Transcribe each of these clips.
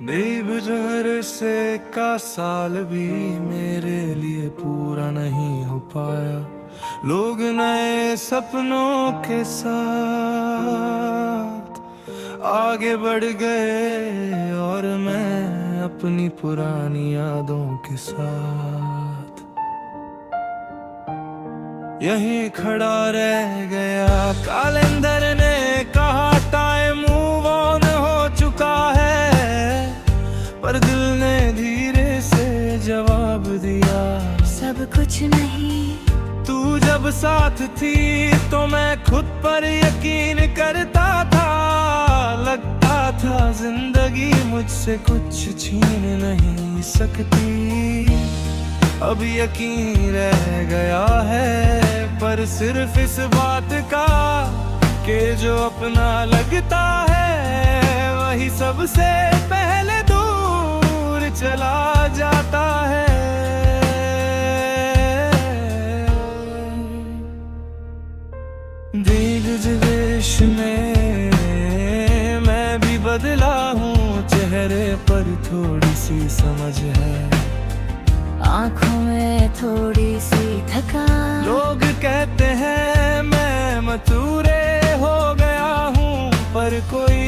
देव जोहर से का साल भी मेरे लिए पूरा नहीं हो पाया। लोग नए सपनों के साथ आगे बढ़ गए और मैं अपनी पुरानी यादों के साथ यहीं खड़ा रह गया। कैलेंडर ने कहा टाइम मूव ऑन हो चुका है, पर दिल ने धीरे से जवाब दिया सब कुछ नहीं। तू जब साथ थी तो मैं खुद पर यकीन करता था। लगता था जिंदगी मुझसे कुछ छीन नहीं सकती। अब यकीन रह गया है पर सिर्फ इस बात का कि जो अपना लगता है वही सबसे पहले दूर चला जाता है। दिल देश में मैं भी बदला हूँ, चेहरे पर थोड़ी सी समझ है, आँखों में थोड़ी सी थकान। लोग कहते हैं मैं मतूरे हो गया हूँ, पर कोई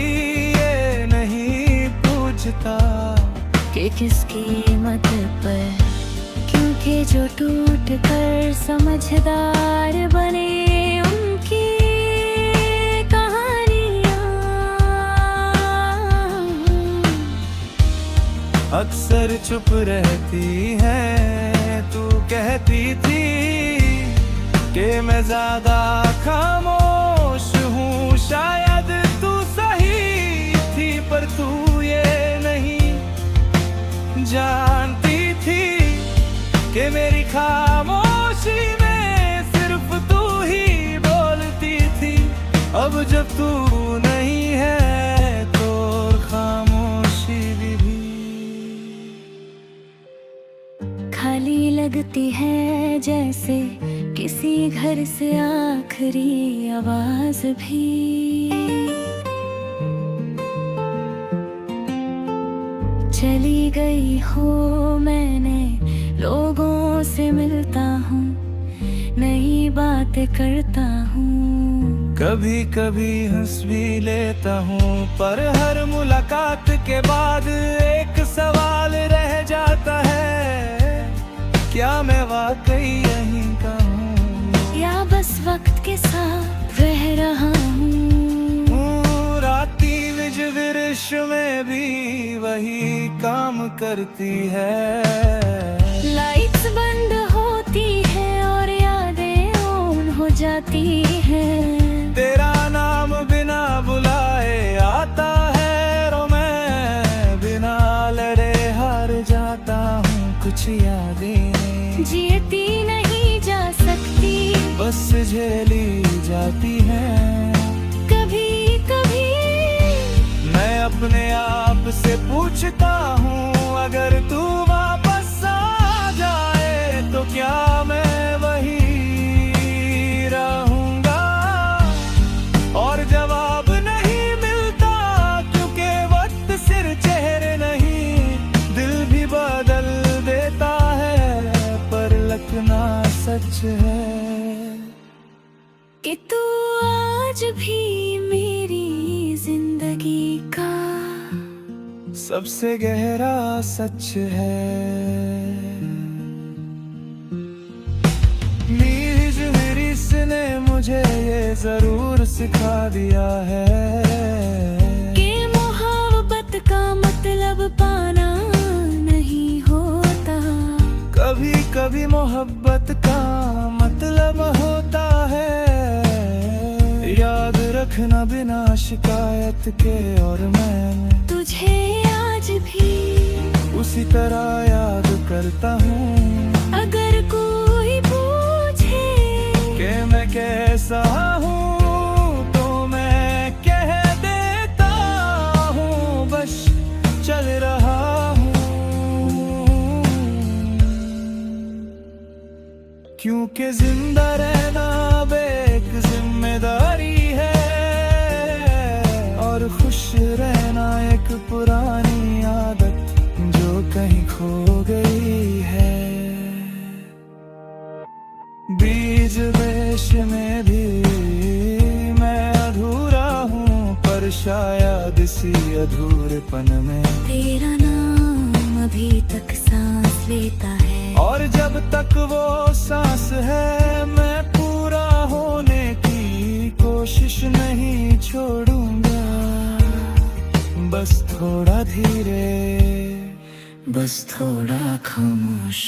ये नहीं पूछता कि किस कीमत पर, क्योंकि जो टूट कर समझदार बने उनकी कहानियाँ अक्सर चुप रहती है। तू कहती थी कि मैं ज्यादा खामोश हूँ, शायद तू सही थी पर तू ये नहीं जानती थी कि मेरी खामोशी में सिर्फ तू ही बोलती थी। अब जब तू नहीं है तो खामोशी भी खाली लगती है, जैसे किसी घर से आखिरी आवाज भी। चली गई हो मैंने लोगों से मिलता हूँ, नई बातें करता हूँ। कभी कभी हंस भी लेता हूँ, पर हर मुलाकात के बाद एक सवाल रह जाता है, क्या मैं वाकई यहीं का हूँ या बस वक्त के साथ रह रहा हूँ। राती निज दृश्य में भी वही काम करती है। लाइट्स बंद होती है और यादें ऑन हो जाती है। तेरा नाम बिना बुलाए आता है, रो मैं बिना लड़े हार जाता हूँ। कुछ यादें जीती नहीं जा सकती, बस झेली जाती हैं। कभी कभी मैं अपने आप से पूछता हूँ, अगर तू वापस आ जाए तो क्या मैं वही रहूँगा? और जवाब नहीं मिलता, क्योंकि वक्त सिर चेहरे नहीं दिल भी बदल देता है। पर लगना सच है कि तू आज भी मेरी जिंदगी का सबसे गहरा सच है। नीज विरिस ने मुझे ये जरूर सिखा दिया है कि मोहब्बत का मतलब पाना नहीं होता। कभी कभी मोहब्बत का मतलब होता है याद रखना बिना शिकायत के। और मैंने तुझे आज भी उसी तरह याद करता हूँ। अगर कोई पूछे कि मैं कैसा हूँ तो मैं कह देता हूँ, बस चल रहा हूँ। क्योंकि जिंदा रहना एक जिम्मेदारी है, और खुश रहना एक पुरानी याद में भी मैं अधूरा हूँ, पर शायद इसी अधूरेपन में तेरा नाम अभी तक सांस लेता है, और जब तक वो सांस है मैं पूरा होने की कोशिश नहीं छोड़ूंगा। बस थोड़ा धीरे, बस थोड़ा खामोश।